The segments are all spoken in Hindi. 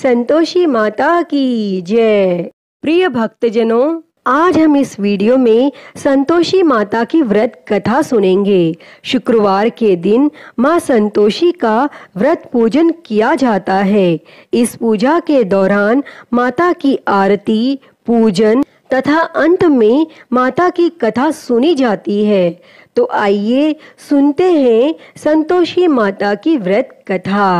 संतोषी माता की जय। प्रिय भक्तजनों, आज हम इस वीडियो में संतोषी माता की व्रत कथा सुनेंगे। शुक्रवार के दिन माँ संतोषी का व्रत पूजन किया जाता है। इस पूजा के दौरान माता की आरती, पूजन तथा अंत में माता की कथा सुनी जाती है। तो आइए सुनते हैं संतोषी माता की व्रत कथा।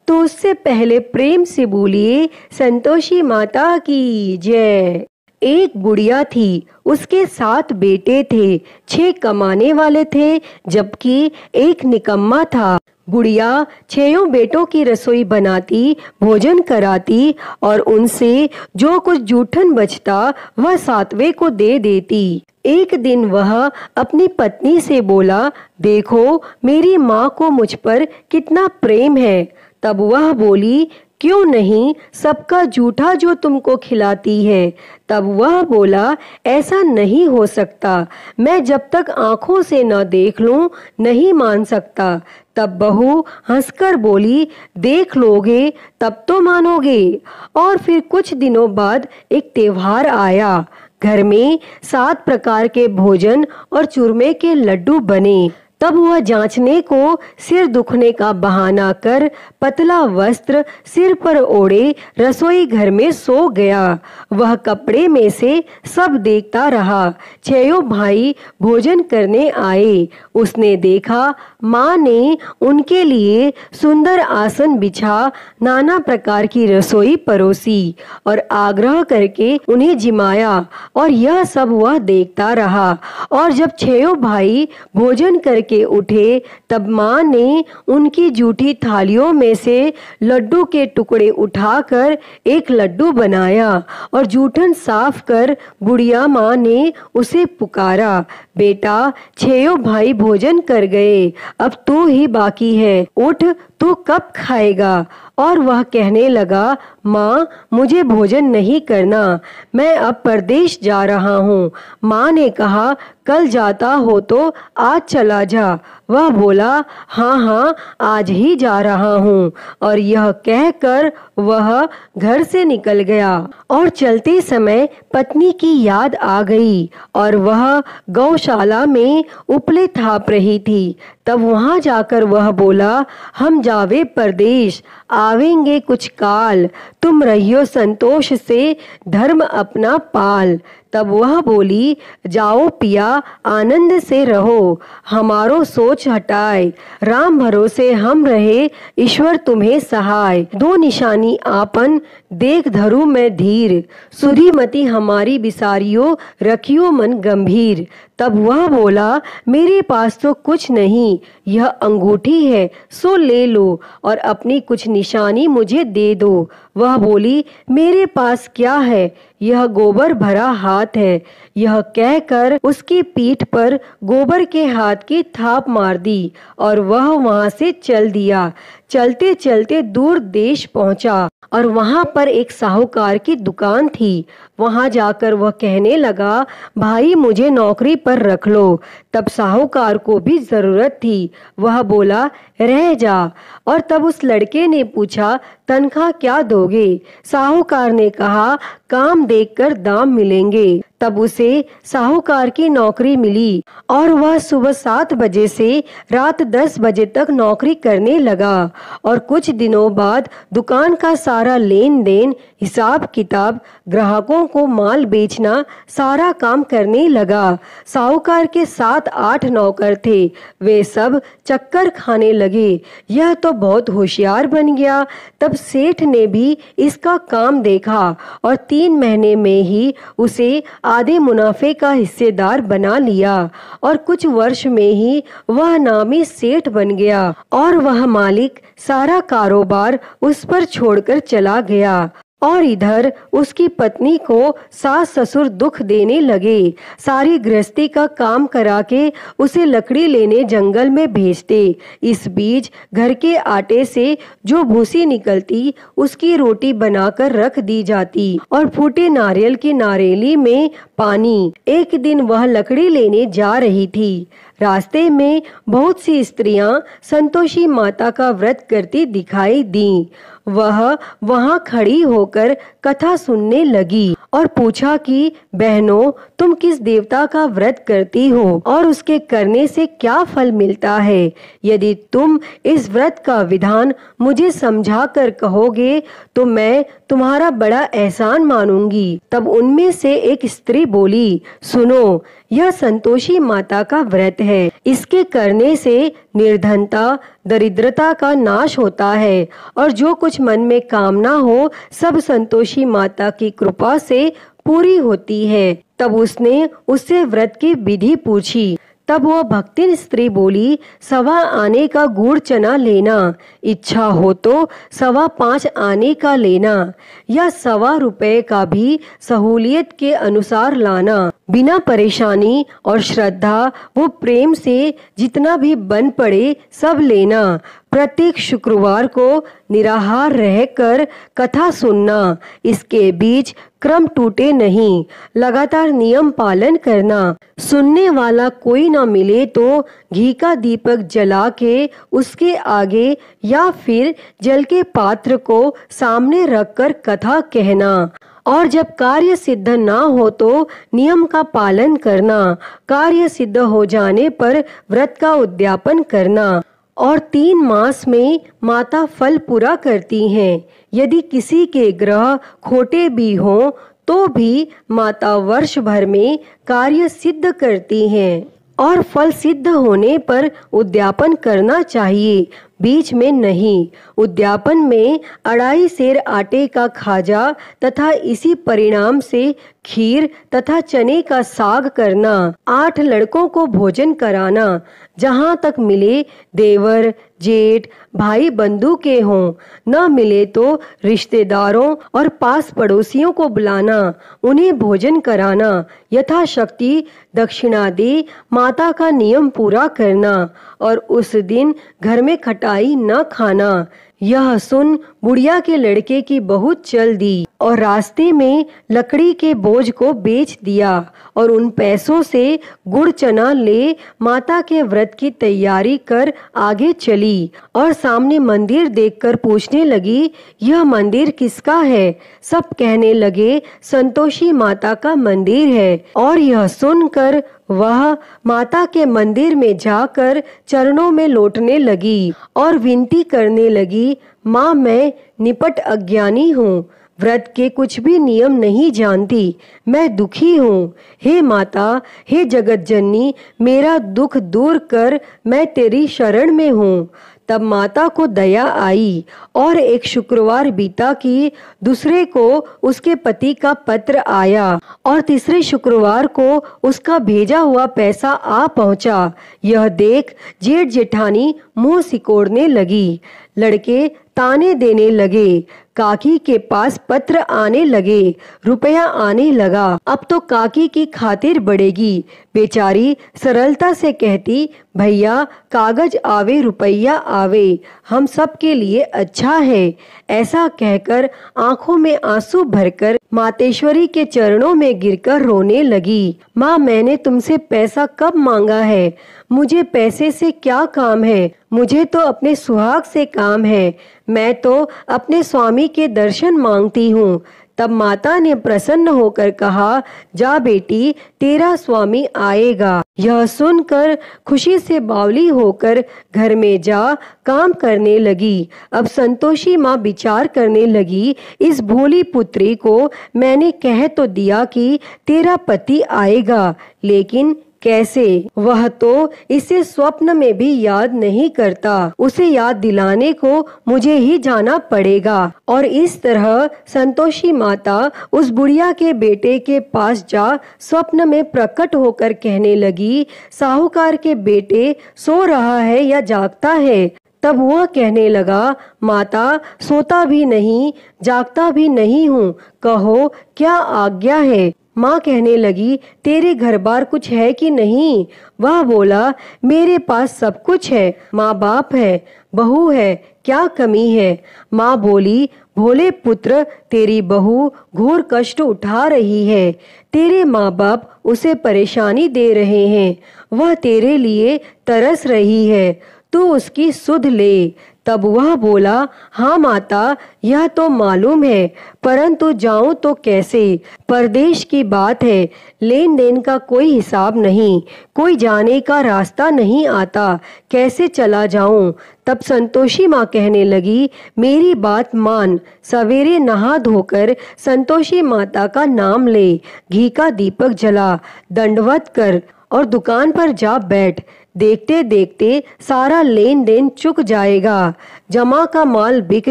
तो उससे पहले प्रेम से बोलिए संतोषी माता की जय। एक बुढ़िया थी, उसके 7 बेटे थे। 6 कमाने वाले थे जबकि एक निकम्मा था। बुढ़िया 6 बेटों की रसोई बनाती, भोजन कराती और उनसे जो कुछ जूठन बचता वह 7वें को दे देती। एक दिन वह अपनी पत्नी से बोला, देखो मेरी माँ को मुझ पर कितना प्रेम है। तब वह बोली, क्यों नहीं, सबका जूठा जो तुमको खिलाती है। तब वह बोला, ऐसा नहीं हो सकता, मैं जब तक आंखों से न देख लूं नहीं मान सकता। तब बहू हंसकर बोली, देख लोगे तब तो मानोगे। और फिर कुछ दिनों बाद एक त्योहार आया। घर में 7 प्रकार के भोजन और चूरमे के लड्डू बने। तब वह जांचने को सिर दुखने का बहाना कर पतला वस्त्र सिर पर ओढ़े रसोई घर में सो गया। वह कपड़े में से सब देखता रहा। 6 भाई भोजन करने आए। उसने देखा माँ ने उनके लिए सुंदर आसन बिछा नाना प्रकार की रसोई परोसी और आग्रह करके उन्हें जिमाया, और यह सब वह देखता रहा। और जब 6 भाई भोजन करके उठे तब माँ ने उनकी जूठी थालियों में से लड्डू के टुकड़े उठाकर एक लड्डू बनाया और जूठन साफ कर बुढ़िया माँ ने उसे पुकारा, बेटा 6 भाई भोजन कर गए, अब तू ही बाकी है, उठ तू कब खाएगा। और वह कहने लगा, माँ मुझे भोजन नहीं करना, मैं अब परदेश जा रहा हूँ। माँ ने कहा, कल जाता हो तो आज चला जा। वह बोला, हाँ हाँ आज ही जा रहा हूँ। और यह कहकर वह घर से निकल गया। और चलते समय पत्नी की याद आ गई और वह गौशाला में उपले थाप रही थी। तब वहां जाकर वह बोला, हम जावे परदेश, आवेंगे कुछ काल, तुम रहियो संतोष से धर्म अपना पाल। तब वह बोली, जाओ पिया आनंद से रहो, हमारो सोच हटाए, राम भरोसे हम रहे, ईश्वर तुम्हें सहाय। 2 निशानी आपन देख धरू मैं धीर, सुधीमती हमारी बिसारियो रखियो मन गंभीर। तब वह बोला, मेरे पास तो कुछ नहीं, यह अंगूठी है सो ले लो और अपनी कुछ निशानी मुझे दे दो। वह बोली, मेरे पास क्या है, यह गोबर भरा हाथ है। यह कहकर उसकी पीठ पर गोबर के हाथ की थाप मार दी और वह वहां से चल दिया। चलते चलते दूर देश पहुंचा और वहां पर एक साहूकार की दुकान थी। वहां जाकर वह कहने लगा, भाई मुझे नौकरी पर रख लो। तब साहूकार को भी जरूरत थी। वह बोला, रह जा। और तब उस लड़के ने पूछा, तनख्वाह क्या दोगे? साहूकार ने कहा, काम देखकर दाम मिलेंगे। तब उसे साहूकार की नौकरी मिली और वह सुबह 7 बजे से रात 10 बजे तक नौकरी करने लगा। और कुछ दिनों बाद दुकान का सारा लेन देन, हिसाब किताब, ग्राहकों को माल बेचना, सारा काम करने लगा। साहूकार के 7-8 नौकर थे, वे सब चक्कर खाने लगे। यह तो बहुत होशियार बन गया। तब सेठ ने भी इसका काम देखा और 3 महीने में ही उसे आधे मुनाफे का हिस्सेदार बना लिया और कुछ वर्ष में ही वह नामी सेठ बन गया और वह मालिक सारा कारोबार उस पर छोड़कर चला गया। और इधर उसकी पत्नी को सास ससुर दुख देने लगे। सारी गृहस्थी का काम करा के उसे लकड़ी लेने जंगल में भेजते। इस बीच घर के आटे से जो भूसी निकलती उसकी रोटी बनाकर रख दी जाती और फूटे नारियल की नारेली में पानी। एक दिन वह लकड़ी लेने जा रही थी। रास्ते में बहुत सी स्त्रियां संतोषी माता का व्रत करती दिखाई दी। वह वहां खड़ी होकर कथा सुनने लगी और पूछा कि बहनों, तुम किस देवता का व्रत करती हो और उसके करने से क्या फल मिलता है? यदि तुम इस व्रत का विधान मुझे समझा कर कहोगे तो मैं तुम्हारा बड़ा एहसान मानूंगी। तब उनमें से एक स्त्री बोली, सुनो, यह संतोषी माता का व्रत है। इसके करने से निर्धनता, दरिद्रता का नाश होता है और जो कुछ मन में कामना हो सब संतोषी माता की कृपा से पूरी होती है। तब उसने उससे व्रत की विधि पूछी। तब वह भक्तिन स्त्री बोली, 1.25 आने का गुड़ चना लेना, इच्छा हो तो 5.25 आने का लेना या 1.25 रुपए का भी सहूलियत के अनुसार लाना। बिना परेशानी और श्रद्धा वो प्रेम से जितना भी बन पड़े सब लेना। प्रत्येक शुक्रवार को निराहार रहकर कथा सुनना। इसके बीच क्रम टूटे नहीं, लगातार नियम पालन करना। सुनने वाला कोई ना मिले तो घी का दीपक जला के उसके आगे या फिर जल के पात्र को सामने रखकर कथा कहना। और जब कार्य सिद्ध ना हो तो नियम का पालन करना। कार्य सिद्ध हो जाने पर व्रत का उद्यापन करना। और 3 मास में माता फल पूरा करती हैं। यदि किसी के ग्रह खोटे भी हों तो भी माता वर्ष भर में कार्य सिद्ध करती हैं और फल सिद्ध होने पर उद्यापन करना चाहिए, बीच में नहीं। उद्यापन में 2.5 सेर आटे का खाजा तथा इसी परिणाम से खीर तथा चने का साग करना। 8 लड़कों को भोजन कराना। जहाँ तक मिले देवर, जेठ, भाई बंधु के हों, न मिले तो रिश्तेदारों और पास पड़ोसियों को बुलाना, उन्हें भोजन कराना। यथाशक्ति दक्षिणा दे माता का नियम पूरा करना और उस दिन घर में खटाई न खाना। यह सुन बुढ़िया के लड़के की बहुत चल दी और रास्ते में लकड़ी के बोझ को बेच दिया और उन पैसों से गुड़ चना ले माता के व्रत की तैयारी कर आगे चली और सामने मंदिर देखकर पूछने लगी, यह मंदिर किसका है? सब कहने लगे, संतोषी माता का मंदिर है। और यह सुनकर वह माता के मंदिर में जाकर चरणों में लौटने लगी और विनती करने लगी, माँ, मैं निपट अज्ञानी हूँ, व्रत के कुछ भी नियम नहीं जानती, मैं दुखी हूँ। हे माता, हे जगत जननी, मेरा दुख दूर कर, मैं तेरी शरण में हूँ। तब माता को दया आई और एक शुक्रवार बीता कि दूसरे को उसके पति का पत्र आया और तीसरे शुक्रवार को उसका भेजा हुआ पैसा आ पहुंचा। यह देख जेठ जेठानी मुंह सिकोड़ने लगी। लड़के ताने देने लगे। काकी के पास पत्र आने लगे, रुपया आने लगा। अब तो काकी की खातिर बढ़ेगी। बेचारी सरलता से कहती, भैया कागज आवे रुपया आवे, हम सब के लिए अच्छा है। ऐसा कहकर आंखों में आंसू भरकर मातेश्वरी के चरणों में गिरकर रोने लगी। माँ, मैंने तुमसे पैसा कब मांगा है? मुझे पैसे से क्या काम है? मुझे तो अपने सुहाग से काम है। मैं तो अपने स्वामी के दर्शन मांगती हूँ। तब माता ने प्रसन्न होकर कहा, जा बेटी, तेरा स्वामी आएगा। यह सुनकर खुशी से बावली होकर घर में जा काम करने लगी। अब संतोषी माँ विचार करने लगी, इस भोली पुत्री को मैंने कह तो दिया कि तेरा पति आएगा, लेकिन कैसे? वह तो इसे स्वप्न में भी याद नहीं करता। उसे याद दिलाने को मुझे ही जाना पड़ेगा। और इस तरह संतोषी माता उस बुढ़िया के बेटे के पास जा स्वप्न में प्रकट होकर कहने लगी, साहूकार के बेटे सो रहा है या जागता है? तब वह कहने लगा, माता, सोता भी नहीं जागता भी नहीं हूँ, कहो क्या आज्ञा है? माँ कहने लगी, तेरे घर बार कुछ है कि नहीं? वह बोला, मेरे पास सब कुछ है, माँ बाप है, बहू है, क्या कमी है? माँ बोली, भोले पुत्र, तेरी बहू घोर कष्ट उठा रही है। तेरे माँ बाप उसे परेशानी दे रहे हैं। वह तेरे लिए तरस रही है। तू उसकी सुध ले। तब वह बोला, हाँ माता, यह तो मालूम है, परंतु जाऊं तो कैसे? परदेश की बात है, लेन देन का कोई हिसाब नहीं, कोई जाने का रास्ता नहीं आता, कैसे चला जाऊं? तब संतोषी माँ कहने लगी, मेरी बात मान, सवेरे नहा धोकर संतोषी माता का नाम ले, घी का दीपक जला, दंडवत कर और दुकान पर जा बैठ। देखते देखते सारा लेन देन चुक जाएगा, जमा का माल बिक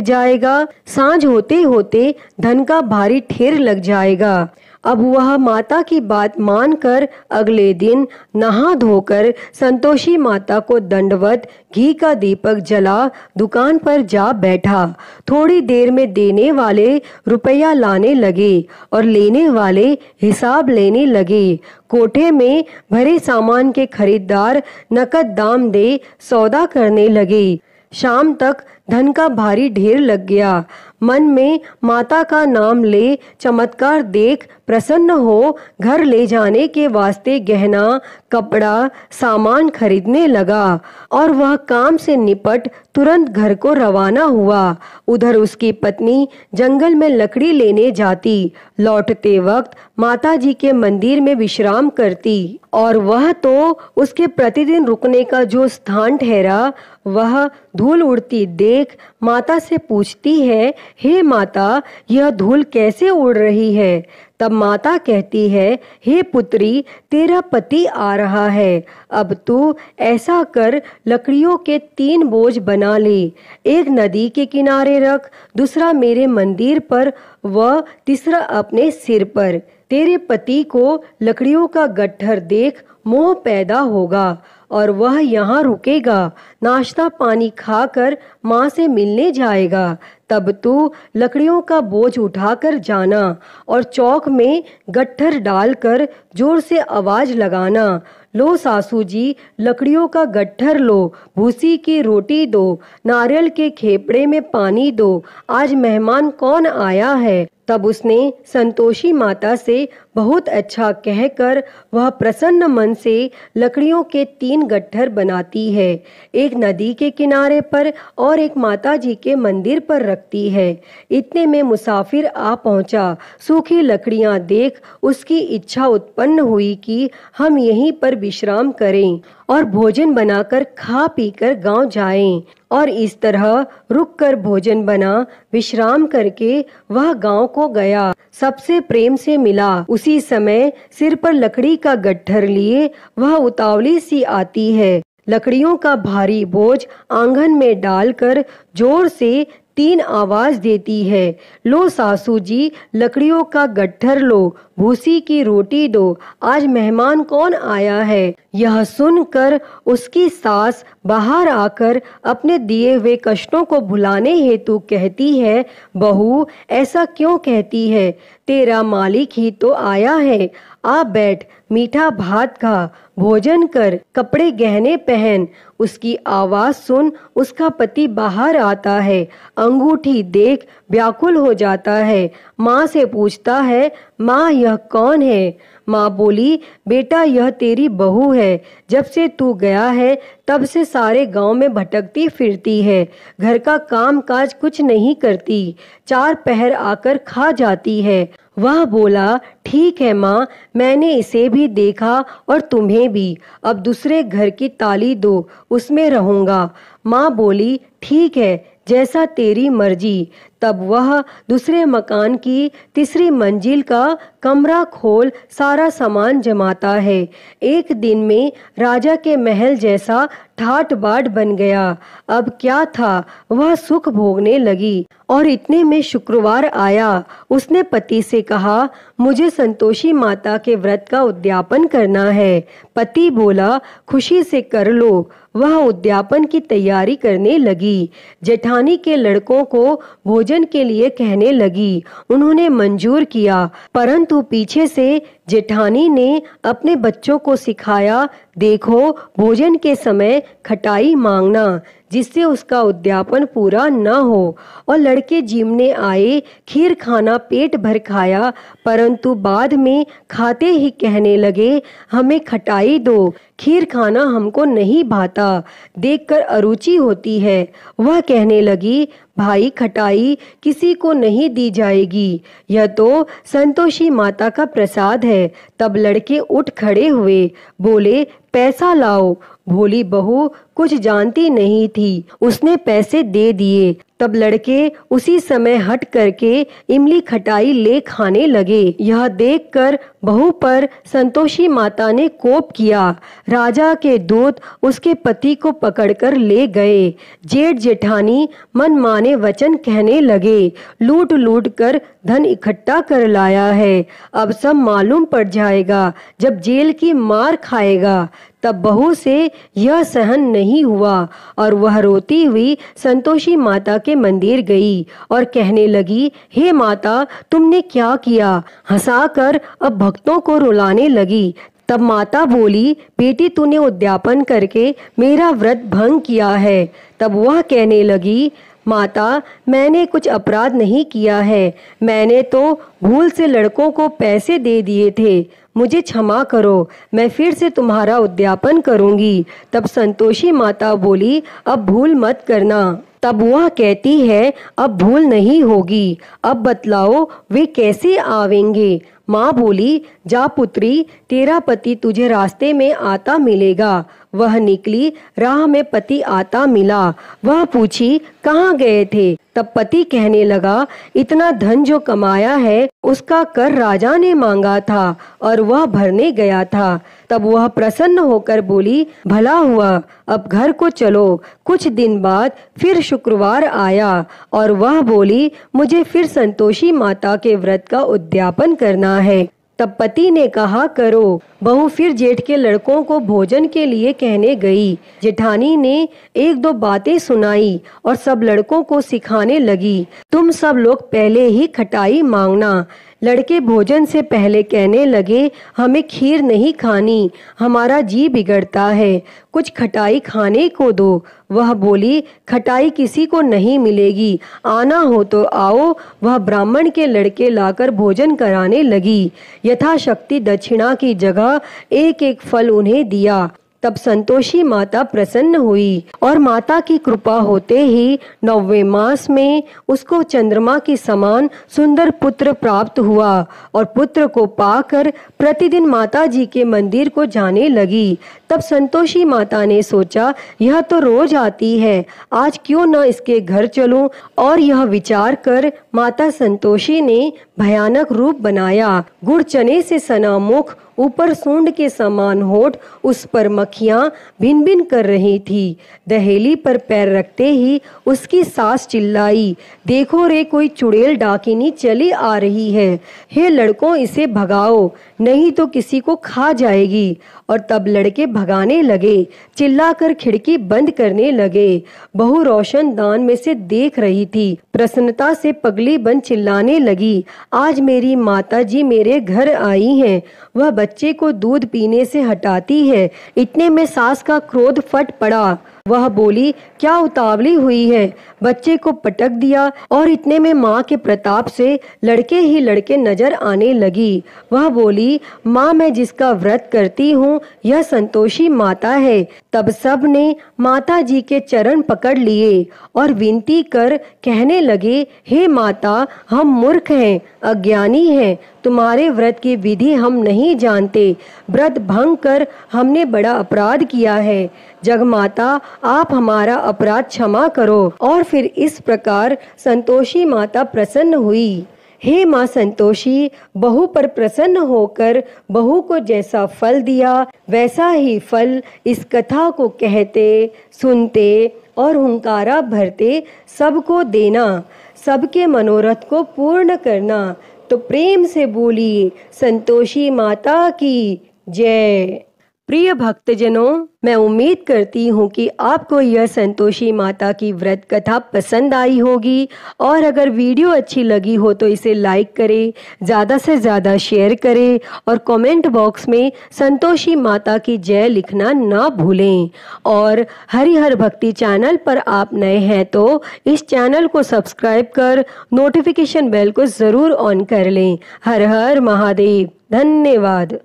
जाएगा, सांझ होते होते धन का भारी ढेर लग जाएगा। अब वह माता की बात मानकर अगले दिन नहा धोकर संतोषी माता को दंडवत, घी का दीपक जला, दुकान पर जा बैठा। थोड़ी देर में देने वाले रुपया लाने लगे और लेने वाले हिसाब लेने लगे। कोठे में भरे सामान के खरीदार नकद दाम दे सौदा करने लगे। शाम तक धन का भारी ढेर लग गया। मन में माता का नाम ले, चमत्कार देख प्रसन्न हो घर ले जाने के वास्ते गहना, कपड़ा, सामान खरीदने लगा और वह काम से निपट तुरंत घर को रवाना हुआ। उधर उसकी पत्नी जंगल में लकड़ी लेने जाती, लौटते वक्त माता जी के मंदिर में विश्राम करती और वह तो उसके प्रतिदिन रुकने का जो स्थान ठहरा, वह धूल उड़ती देख माता से पूछती है, हे माता, यह धूल कैसे उड़ रही है? तब माता कहती है, हे पुत्री, तेरा पति आ रहा है, अब तू ऐसा कर, लकड़ियों के 3 बोझ बना ले, एक नदी के किनारे रख, दूसरा मेरे मंदिर पर व तीसरा अपने सिर पर। तेरे पति को लकड़ियों का गट्ठर देख मोह पैदा होगा और वह यहाँ रुकेगा, नाश्ता पानी खाकर माँ से मिलने जाएगा। तब तू लकड़ियों का बोझ उठाकर जाना और चौक में गट्ठर डालकर जोर से आवाज लगाना, लो सासू जी, लकड़ियों का गट्ठर लो, भूसी की रोटी दो, नारियल के खेपड़े में पानी दो, आज मेहमान कौन आया है। तब उसने संतोषी माता से बहुत अच्छा कहकर वह प्रसन्न मन से लकड़ियों के 3 गट्ठर बनाती है, एक नदी के किनारे पर और एक माता जी के मंदिर पर रखती है। इतने में मुसाफिर आ पहुंचा। सूखी लकड़ियां देख उसकी इच्छा उत्पन्न हुई कि हम यहीं पर विश्राम करें और भोजन बनाकर खा पीकर गांव जाएं। और इस तरह रुककर भोजन बना, विश्राम करके वह गांव को गया, सबसे प्रेम से मिला। उसी समय सिर पर लकड़ी का गट्ठर लिए वह उतावली सी आती है, लकड़ियों का भारी बोझ आंगन में डालकर जोर से 3 आवाज देती है, लो सासू जी, लकड़ियों का गट्ठर लो, भूसी की रोटी दो, आज मेहमान कौन आया है। यह सुनकर उसकी सास बाहर आकर अपने दिए हुए कष्टों को भुलाने हेतु कहती है, बहू, ऐसा क्यों कहती है? तेरा मालिक ही तो आया है, आ बैठ, मीठा भात खा, भोजन कर, कपड़े गहने पहन। उसकी आवाज सुन उसका पति बाहर आता है, अंगूठी देख व्याकुल हो जाता है। माँ से पूछता है, माँ यह कौन है? माँ बोली, बेटा यह तेरी बहू है, जब से तू गया है तब से सारे गांव में भटकती फिरती है, घर का काम काज कुछ नहीं करती, 4 पहर आकर खा जाती है। वह बोला, ठीक है माँ, मैंने इसे भी देखा और तुम्हें भी, अब दूसरे घर की ताली दो, उसमें रहूंगा। माँ बोली, ठीक है, जैसा तेरी मर्जी। तब वह दूसरे मकान की 3री मंजिल का कमरा खोल सारा सामान जमाता है। एक दिन में राजा के महल जैसा ठाट बाट बन गया। अब क्या था, वह सुख भोगने लगी। और इतने में शुक्रवार आया। उसने पति से कहा, मुझे संतोषी माता के व्रत का उद्यापन करना है। पति बोला, खुशी से कर लो। वह उद्यापन की तैयारी करने लगी। जेठानी के लड़कों को भोजन के लिए कहने लगी। उन्होंने मंजूर किया, परंतु पीछे से जेठानी ने अपने बच्चों को सिखाया, देखो भोजन के समय खटाई मांगना। जिससे उसका उद्यापन पूरा न हो। और लड़के जिमने आए, खीर खाना पेट भर खाया, परंतु बाद में खाते ही कहने लगे, हमें खटाई दो, खीर खाना हमको नहीं भाता, देखकर अरुचि होती है। वह कहने लगी, भाई खटाई किसी को नहीं दी जाएगी, यह तो संतोषी माता का प्रसाद है। तब लड़के उठ खड़े हुए, बोले, पैसा लाओ। भोली बहू कुछ जानती नहीं थी, उसने पैसे दे दिए। तब लड़के उसी समय हट करके इमली खटाई ले खाने लगे। यह देखकर बहू पर संतोषी माता ने कोप किया। राजा के दूत उसके पति को पकड़कर ले गए। जेठ जेठानी मनमाने वचन कहने लगे, लूट लूट कर धन इकट्ठा कर लाया है, अब सब मालूम पड़ जाएगा जब जेल की मार खाएगा। तब बहू से यह सहन नहीं हुआ और वह रोती हुई संतोषी माता के मंदिर गई और कहने लगी, हे माता, तुमने क्या किया? हंसाकर अब भक्तों को रुलाने लगी। तब माता बोली, बेटी तूने उद्यापन करके मेरा व्रत भंग किया है। तब वह कहने लगी, माता, मैंने कुछ अपराध नहीं किया है, मैंने तो भूल से लड़कों को पैसे दे दिए थे, मुझे क्षमा करो, मैं फिर से तुम्हारा उद्यापन करूंगी। तब संतोषी माता बोली, अब भूल मत करना। तब वह कहती है, अब भूल नहीं होगी, अब बतलाओ वे कैसे आवेंगे? माँ बोली, जा पुत्री, तेरा पति तुझे रास्ते में आता मिलेगा। वह निकली, राह में पति आता मिला। वह पूछी, कहाँ गए थे? तब पति कहने लगा, इतना धन जो कमाया है उसका कर राजा ने मांगा था और वह भरने गया था। तब वह प्रसन्न होकर बोली, भला हुआ, अब घर को चलो। कुछ दिन बाद फिर शुक्रवार आया और वह बोली, मुझे फिर संतोषी माता के व्रत का उद्यापन करना है। तब पति ने कहा, करो। बहू फिर जेठ के लड़कों को भोजन के लिए कहने गई। जेठानी ने एक दो बातें सुनाई और सब लड़कों को सिखाने लगी, तुम सब लोग पहले ही खटाई मांगना। लड़के भोजन से पहले कहने लगे, हमें खीर नहीं खानी, हमारा जी बिगड़ता है, कुछ खटाई खाने को दो। वह बोली, खटाई किसी को नहीं मिलेगी, आना हो तो आओ। वह ब्राह्मण के लड़के लाकर भोजन कराने लगी। यथाशक्ति दक्षिणा की जगह एक एक फल उन्हें दिया। तब संतोषी माता प्रसन्न हुई और माता की कृपा होते ही 9वें मास में उसको चंद्रमा के समान सुंदर पुत्र प्राप्त हुआ और पुत्र को पाकर प्रतिदिन माता जी के मंदिर को जाने लगी। तब संतोषी माता ने सोचा, यह तो रोज आती है, आज क्यों न इसके घर चलूं। और यह विचार कर माता संतोषी ने भयानक रूप बनाया। गुड़ चने से सना मुख, ऊपर सूंड के समान होठ, उस पर मक्खियां भिन भिन कर रही थी। दहेली पर पैर रखते ही उसकी सास चिल्लाई, देखो रे, कोई चुड़ैल डाकिनी चली आ रही है, हे लड़कों इसे भगाओ, नहीं तो किसी को खा जाएगी। और तब लड़के भगाने लगे, चिल्लाकर खिड़की बंद करने लगे। बहू रोशनदान में से देख रही थी, प्रसन्नता से पगली बन चिल्लाने लगी, आज मेरी माता जी मेरे घर आई हैं। वह बच्चे को दूध पीने से हटाती है। इतने में सास का क्रोध फट पड़ा। वह बोली, क्या उतावली हुई है? बच्चे को पटक दिया और इतने में माँ के प्रताप से लड़के ही लड़के नजर आने लगी। वह बोली, माँ, मैं जिसका व्रत करती हूँ यह संतोषी माता है। तब सब ने माता जी के चरण पकड़ लिए और विनती कर कहने लगे, हे माता, हम मूर्ख हैं, अज्ञानी हैं, तुम्हारे व्रत की विधि हम नहीं जानते, व्रत भंग कर हमने बड़ा अपराध किया है, जगमाता आप हमारा अपराध क्षमा करो। और फिर इस प्रकार संतोषी माता प्रसन्न हुई। हे माँ संतोषी, बहू पर प्रसन्न होकर बहू को जैसा फल दिया वैसा ही फल इस कथा को कहते, सुनते और हुंकारा भरते सबको देना, सबके मनोरथ को पूर्ण करना। तो प्रेम से बोलिए, संतोषी माता की जय। प्रिय भक्तजनों, मैं उम्मीद करती हूँ कि आपको यह संतोषी माता की व्रत कथा पसंद आई होगी और अगर वीडियो अच्छी लगी हो तो इसे लाइक करें, ज़्यादा से ज़्यादा शेयर करें और कमेंट बॉक्स में संतोषी माता की जय लिखना ना भूलें। और हरिहर भक्ति चैनल पर आप नए हैं तो इस चैनल को सब्सक्राइब कर नोटिफिकेशन बेल को ज़रूर ऑन कर लें। हर हर महादेव। धन्यवाद।